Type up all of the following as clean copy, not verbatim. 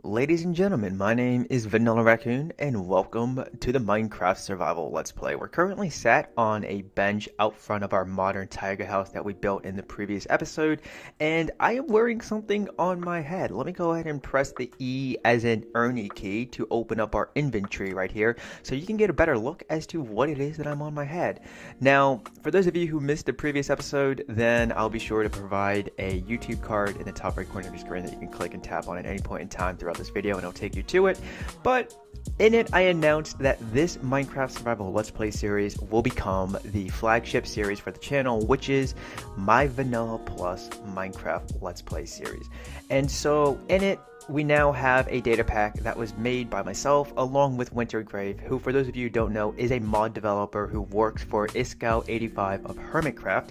Ladies and gentlemen, my name is Vanillaraccoon and welcome to the Minecraft Survival Let's Play. We're currently sat on a bench out front of our Modern Taiga house that we built in the previous episode, and I am wearing something on my head. Let me go ahead and press the E as in Ernie key to open up our inventory right here so you can get a better look as to what it is that I'm on my head. Now, for those of you who missed the previous episode, then I'll be sure to provide a YouTube card in the top right corner of your screen that you can click and tap on at any point in time throughout this video and it'll take you to it. But in it I announced that this Minecraft Survival Let's Play series will become the flagship series for the channel, which is my Vanilla Plus Minecraft Let's Play series. And so in it we now have a data pack that was made by myself along with Winter Grave, who, for those of you who don't know, is a mod developer who works for Iscow85 of Hermitcraft,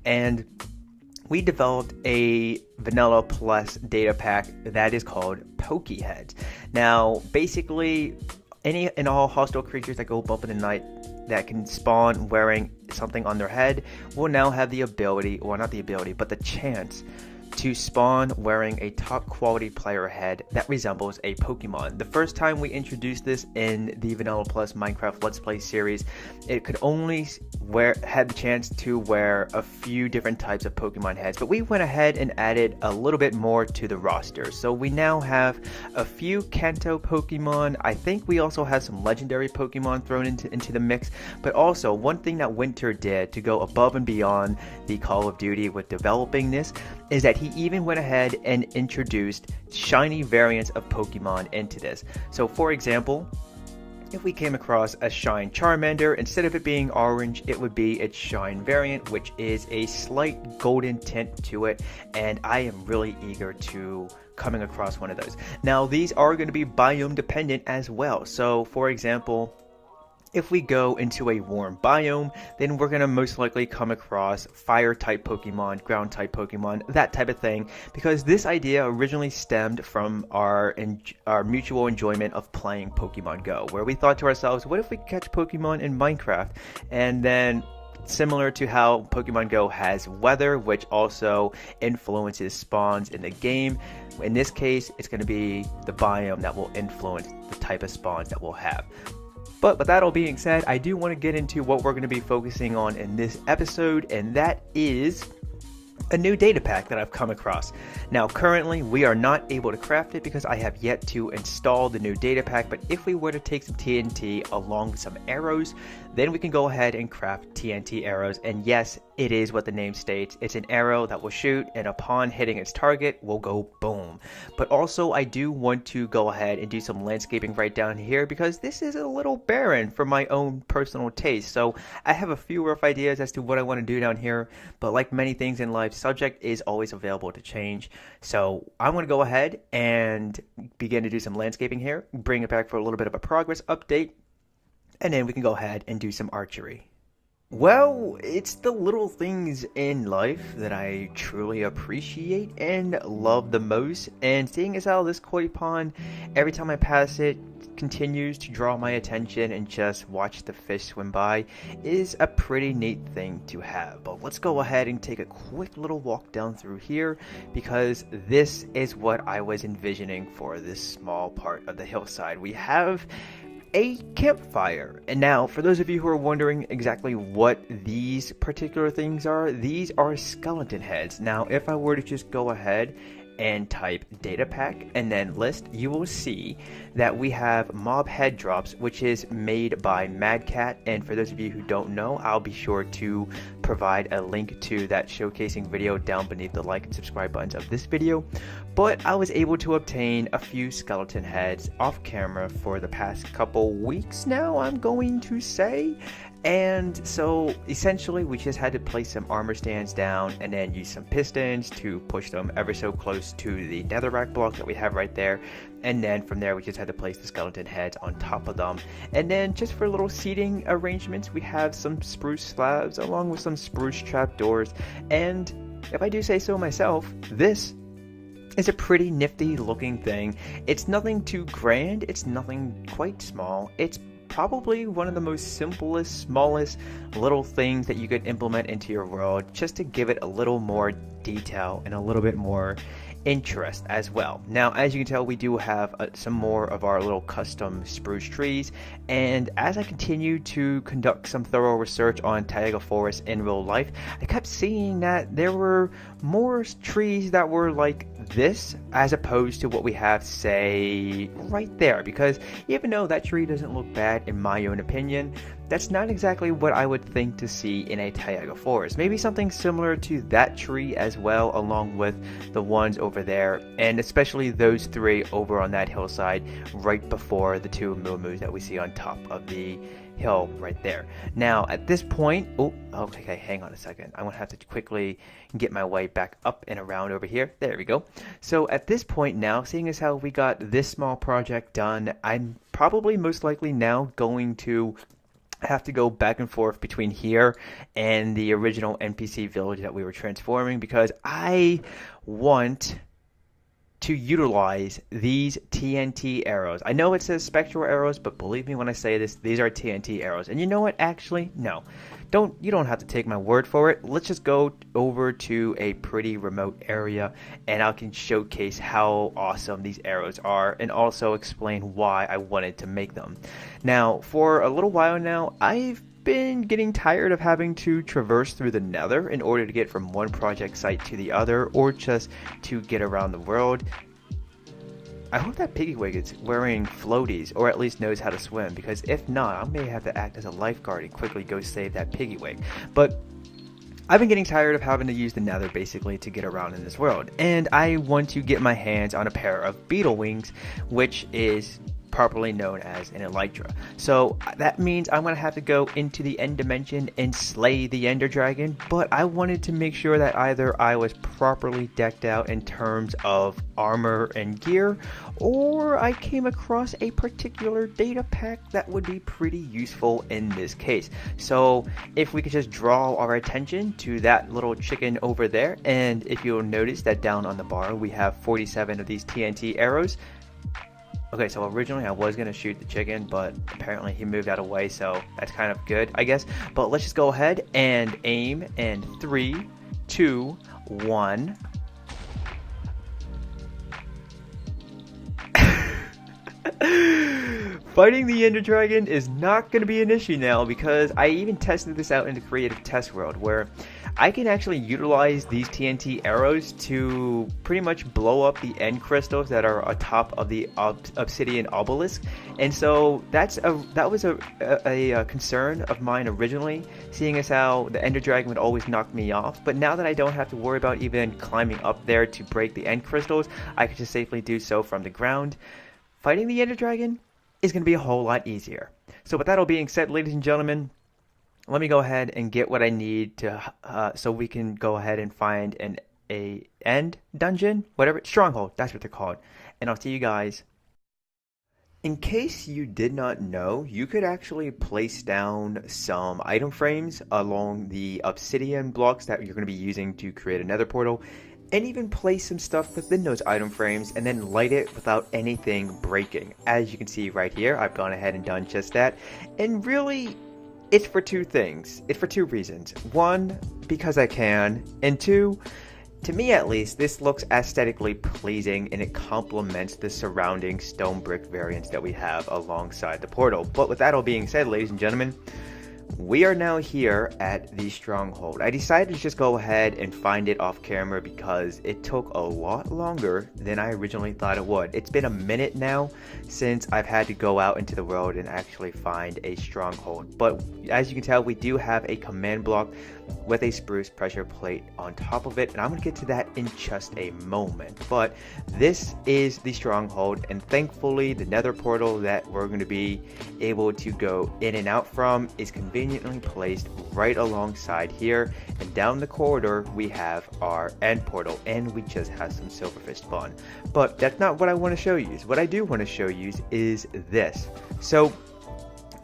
and we developed a Vanilla Plus data pack that is called Pokey Heads. Now, basically, any and all hostile creatures that go bump in the night that can spawn wearing something on their head will now have the ability, or not the ability, but the chance to spawn wearing a top quality player head that resembles a Pokemon. The first time we introduced this in the Vanilla Plus Minecraft Let's Play series, it could only had the chance to wear a few different types of Pokemon heads, but we went ahead and added a little bit more to the roster. So we now have a few Kanto Pokemon. I think we also have some legendary Pokemon thrown into the mix, but also one thing that Winter did to go above and beyond the Call of Duty with developing this is that he even went ahead and introduced shiny variants of Pokemon into this. So for example, if we came across a Shine Charmander, instead of it being orange, it would be its Shine variant, which is a slight golden tint to it, and I am really eager to coming across one of those. Now, these are going to be biome dependent as well. So for example, if we go into a warm biome, then we're going to most likely come across fire type Pokemon, ground type Pokemon, that type of thing, because this idea originally stemmed from our mutual enjoyment of playing Pokemon Go, where we thought to ourselves, what if we catch Pokemon in Minecraft? And then, similar to how Pokemon Go has weather, which also influences spawns in the game, in this case, it's going to be the biome that will influence the type of spawns that we'll have. But with that all being said, I do want to get into what we're going to be focusing on in this episode, and that is a new data pack that I've come across. Now, currently, we are not able to craft it because I have yet to install the new data pack, but if we were to take some TNT along with some arrows, then we can go ahead and craft TNT arrows. And yes, it is what the name states. It's an arrow that will shoot, and upon hitting its target, will go boom. But also, I do want to go ahead and do some landscaping right down here because this is a little barren for my own personal taste. So I have a few rough ideas as to what I want to do down here, but like many things in life, subject is always available to change. So I'm going to go ahead and begin to do some landscaping here, bring it back for a little bit of a progress update, and then we can go ahead and do some archery. Well, it's the little things in life that I truly appreciate and love the most, and seeing as how this koi pond, every time I pass it, continues to draw my attention and just watch the fish swim by is a pretty neat thing to have. But let's go ahead and take a quick little walk down through here, because this is what I was envisioning for this small part of the hillside. We have a campfire. And now, for those of you who are wondering exactly what these particular things are, these are skeleton heads. Now, if I were to just go ahead and type data pack and then list, you will see that we have mob head drops, which is made by Madcat. And for those of you who don't know, I'll be sure to provide a link to that showcasing video down beneath the like and subscribe buttons of this video. But I was able to obtain a few skeleton heads off camera for the past couple weeks now, I'm going to say. And so essentially we just had to place some armor stands down and then use some pistons to push them ever so close to the netherrack block that we have right there. And then from there we just had to place the skeleton heads on top of them. And then just for little seating arrangements, we have some spruce slabs along with some spruce trapdoors. And if I do say so myself, this is a pretty nifty looking thing. It's nothing too grand, it's nothing quite small, it's probably one of the most simplest, smallest little things that you could implement into your world just to give it a little more detail and a little bit more interest as well. Now, as you can tell, we do have some more of our little custom spruce trees, and as I continue to conduct some thorough research on Taiga Forest in real life, I kept seeing that there were more trees that were like this as opposed to what we have, say, right there, because even though that tree doesn't look bad in my own opinion, that's not exactly what I would think to see in a Taiga forest. Maybe something similar to that tree as well, along with the ones over there, and especially those three over on that hillside right before the two moo that we see on top of the hill right there. Now at this point, okay, hang on a second, I'm gonna have to quickly get my way back up and around over here. There we go. So at this point now, seeing as how we got this small project done, I'm probably most likely now going to have to go back and forth between here and the original NPC village that we were transforming, because I want to utilize these TNT arrows. I know it says spectral arrows, but believe me when I say this, these are TNT arrows. And you know what? Actually, no. You don't have to take my word for it. Let's just go over to a pretty remote area and I can showcase how awesome these arrows are and also explain why I wanted to make them. Now, for a little while now, I've been getting tired of having to traverse through the nether in order to get from one project site to the other, or just to get around the world. I hope that Piggywig is wearing floaties, or at least knows how to swim, because if not, I may have to act as a lifeguard and quickly go save that Piggywig. But I've been getting tired of having to use the nether basically to get around in this world, and I want to get my hands on a pair of beetle wings, which is properly known as an elytra. So that means I'm going to have to go into the end dimension and slay the ender dragon, but I wanted to make sure that either I was properly decked out in terms of armor and gear, or I came across a particular data pack that would be pretty useful in this case. So if we could just draw our attention to that little chicken over there, and if you'll notice that down on the bar we have 47 of these TNT arrows. Okay, so originally I was going to shoot the chicken, but apparently he moved out of the way, so that's kind of good, I guess. But let's just go ahead and aim, and 3, 2, 1. Fighting the Ender Dragon is not going to be an issue now, because I even tested this out in the creative test world, where I can actually utilize these TNT arrows to pretty much blow up the end crystals that are atop of the obsidian obelisk. And so that was a concern of mine originally, seeing as how the Ender Dragon would always knock me off. But now that I don't have to worry about even climbing up there to break the end crystals, I can just safely do so from the ground. Fighting the Ender Dragon is going to be a whole lot easier. So with that all being said, ladies and gentlemen, let me go ahead and get what I need to so we can go ahead and find a end dungeon, whatever, stronghold, that's what they're called. And I'll see you guys. In case you did not know, you could actually place down some item frames along the obsidian blocks that you're going to be using to create a nether portal, and even place some stuff within those item frames and then light it without anything breaking. As you can see right here, I've gone ahead and done just that. And really, it's for two things. It's for two reasons. One, because I can, and two, to me at least, this looks aesthetically pleasing and it complements the surrounding stone brick variants that we have alongside the portal. But with that all being said, ladies and gentlemen, we are now here at the Stronghold. I decided to just go ahead and find it off camera because it took a lot longer than I originally thought it would. It's been a minute now since I've had to go out into the world and actually find a stronghold. But as you can tell, we do have a command block with a spruce pressure plate on top of it, and I'm going to get to that in just a moment. But this is the Stronghold, and thankfully the nether portal that we're going to be able to go in and out from is conveniently placed right alongside here, and down the corridor we have our end portal, and we just have some silverfish spawn. But that's not what I want to show you. What I do want to show you is this. So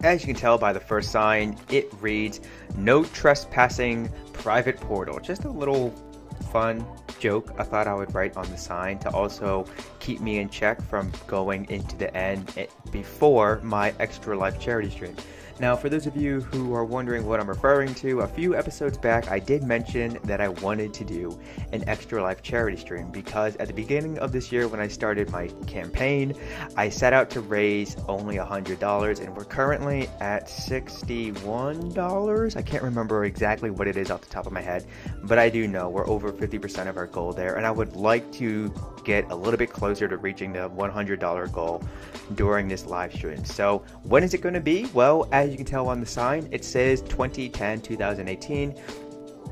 as you can tell by the first sign, it reads no trespassing private portal. Just a little fun joke I thought I would write on the sign to also keep me in check from going into the end before my Extra Life charity stream. Now, for those of you who are wondering what I'm referring to, a few episodes back I did mention that I wanted to do an Extra Life charity stream because at the beginning of this year when I started my campaign, I set out to raise only $100 and we're currently at $61. I can't remember exactly what it is off the top of my head, but I do know we're over 50% of our goal there, and I would like to get a little bit closer to reaching the $100 goal during this live stream. So when is it going to be? Well, as you can tell on the sign, it says 2010-2018.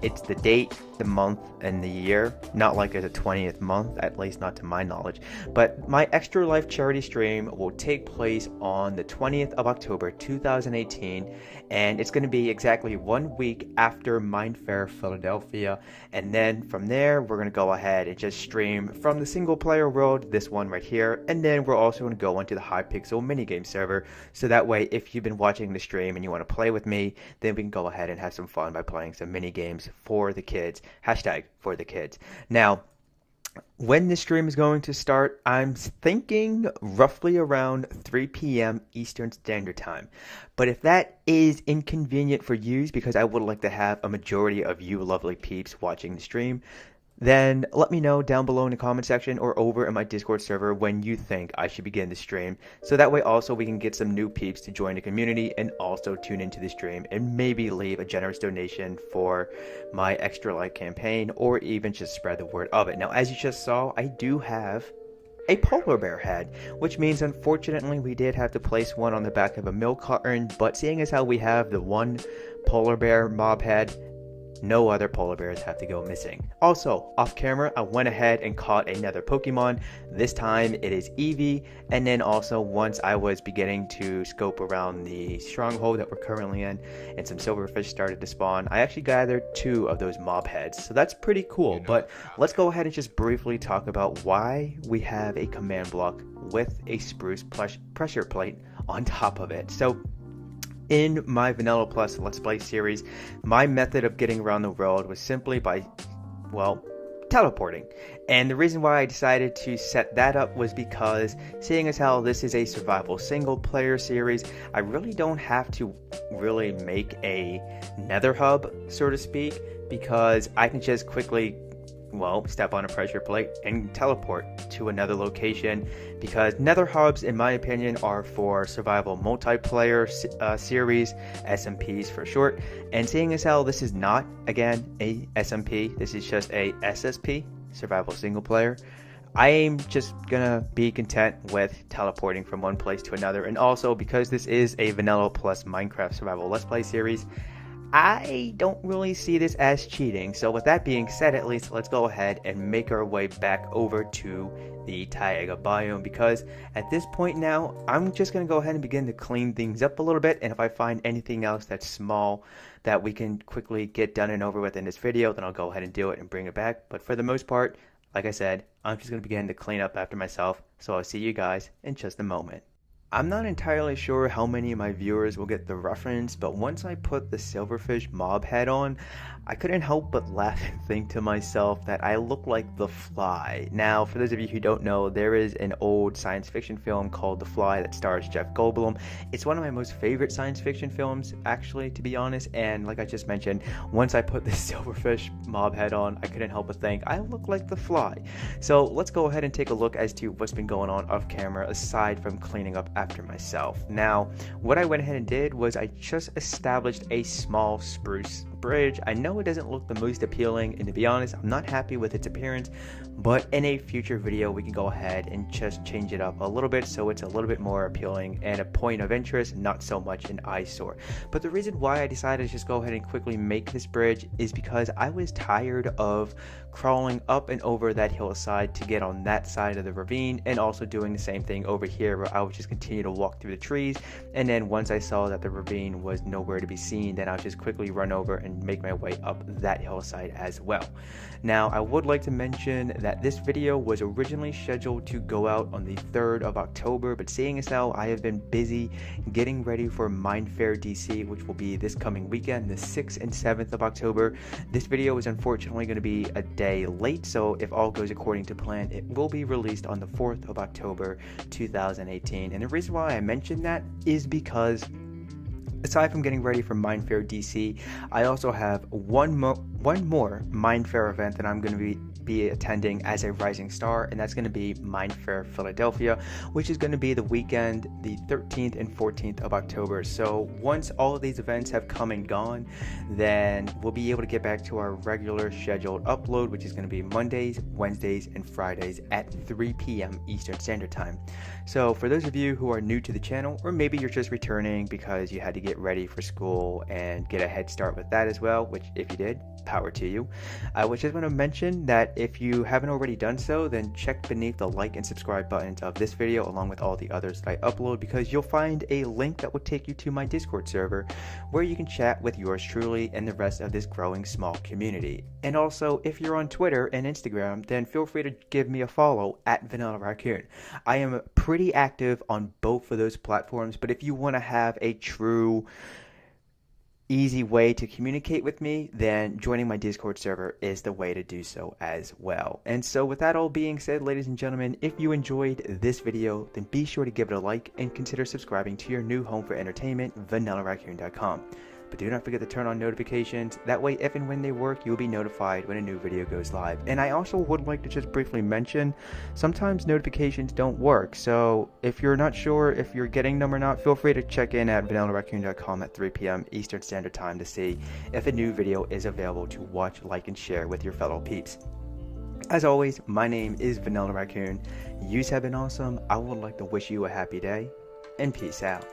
It's the date, the month, and the year. Not like it's a 20th month, at least not to my knowledge. But my Extra Life charity stream will take place on the 20th of October 2018, and it's going to be exactly 1 week after Mindfair Philadelphia. And then from there, we're going to go ahead and just stream from the single player world, this one right here, and then we're also going to go into the Hypixel minigame server. So that way, if you've been watching the stream and you want to play with me, then we can go ahead and have some fun by playing some minigames for the kids. Hashtag for the kids. Now, when this stream is going to start, I'm thinking roughly around 3 p.m. Eastern Standard Time. But if that is inconvenient for you, because I would like to have a majority of you lovely peeps watching the stream, then let me know down below in the comment section or over in my Discord server when you think I should begin the stream. So that way also we can get some new peeps to join the community and also tune into the stream and maybe leave a generous donation for my Extra Life campaign or even just spread the word of it. Now, as you just saw, I do have a polar bear head, which means unfortunately we did have to place one on the back of a milk carton, but seeing as how we have the one polar bear mob head, no other polar bears have to go missing. Also, off camera, I went ahead and caught another Pokemon. This time it is Eevee, and then also once I was beginning to scope around the Stronghold that we're currently in, and some silverfish started to spawn, I actually gathered 2 of those mob heads. So that's pretty cool, but let's go ahead and just briefly talk about why we have a command block with a spruce pressure plate on top of it. So in my Vanilla Plus Let's Play series, my method of getting around the world was simply by, well, teleporting. And the reason why I decided to set that up was because, seeing as how this is a survival single player series, I really don't have to really make a nether hub, so to speak, because I can just quickly, well, step on a pressure plate and teleport to another location, because nether hubs, in my opinion, are for survival multiplayer series, SMPs for short, and seeing as how this is not, again, a SMP, this is just a SSP, survival single player, I am just gonna be content with teleporting from one place to another. And also, because this is a Vanilla Plus Minecraft Survival Let's Play series, I don't really see this as cheating. So with that being said, at least let's go ahead and make our way back over to the Taiga biome, because at this point now I'm just going to go ahead and begin to clean things up a little bit, and if I find anything else that's small that we can quickly get done and over with in this video, then I'll go ahead and do it and bring it back. But for the most part, like I said, I'm just going to begin to clean up after myself, so I'll see you guys in just a moment. I'm not entirely sure how many of my viewers will get the reference, but once I put the silverfish mob head on, I couldn't help but laugh and think to myself that I look like The Fly. Now, for those of you who don't know, there is an old science fiction film called The Fly that stars Jeff Goldblum. It's one of my most favorite science fiction films, actually, to be honest, and like I just mentioned, once I put the silverfish mob head on, I couldn't help but think I look like The Fly. So let's go ahead and take a look as to what's been going on off camera aside from cleaning up after myself. Now, what I went ahead and did was I just established a small spruce bridge. I know it doesn't look the most appealing, and to be honest, I'm not happy with its appearance, but in a future video we can go ahead and just change it up a little bit so it's a little bit more appealing and a point of interest, not so much an eyesore. But the reason why I decided to just go ahead and quickly make this bridge is because I was tired of crawling up and over that hillside to get on that side of the ravine, and also doing the same thing over here where I would just continue to walk through the trees, and then once I saw that the ravine was nowhere to be seen, then I would just quickly run over and make my way up that hillside as well. Now, I would like to mention that this video was originally scheduled to go out on the 3rd of October, but seeing as how I have been busy getting ready for Mindfair DC, which will be this coming weekend, the 6th and 7th of October, this video is unfortunately going to be a day late, so if all goes according to plan, it will be released on the 4th of October 2018. And the reason why I mentioned that is because aside from getting ready for Mindfair DC, I also have one more Mindfair event that I'm going to be attending as a rising star, and that's going to be Mindfair Philadelphia, which is going to be the weekend, the 13th and 14th of October. So once all of these events have come and gone, then we'll be able to get back to our regular scheduled upload, which is going to be Mondays, Wednesdays, and Fridays at 3 p.m. Eastern Standard Time. So for those of you who are new to the channel, or maybe you're just returning because you had to get ready for school and get a head start with that as well, which if you did, power to you. I was just want to mention that if you haven't already done so, then check beneath the like and subscribe buttons of this video along with all the others that I upload, because you'll find a link that will take you to my Discord server where you can chat with yours truly and the rest of this growing small community. And also, if you're on Twitter and Instagram, then feel free to give me a follow at Vanillaraccoon. I am pretty active on both of those platforms, but if you want to have a true easy way to communicate with me, then joining my Discord server is the way to do so as well. And so with that all being said, ladies and gentlemen, if you enjoyed this video, then be sure to give it a like and consider subscribing to your new home for entertainment, Vanillaraccoon.com. But do not forget to turn on notifications. That way, if and when they work, you'll be notified when a new video goes live. And I also would like to just briefly mention, sometimes notifications don't work. So if you're not sure if you're getting them or not, feel free to check in at Vanillaraccoon.com at 3 p.m. Eastern Standard Time to see if a new video is available to watch, like, and share with your fellow peeps. As always, my name is Vanillaraccoon. You have been awesome. I would like to wish you a happy day, and peace out.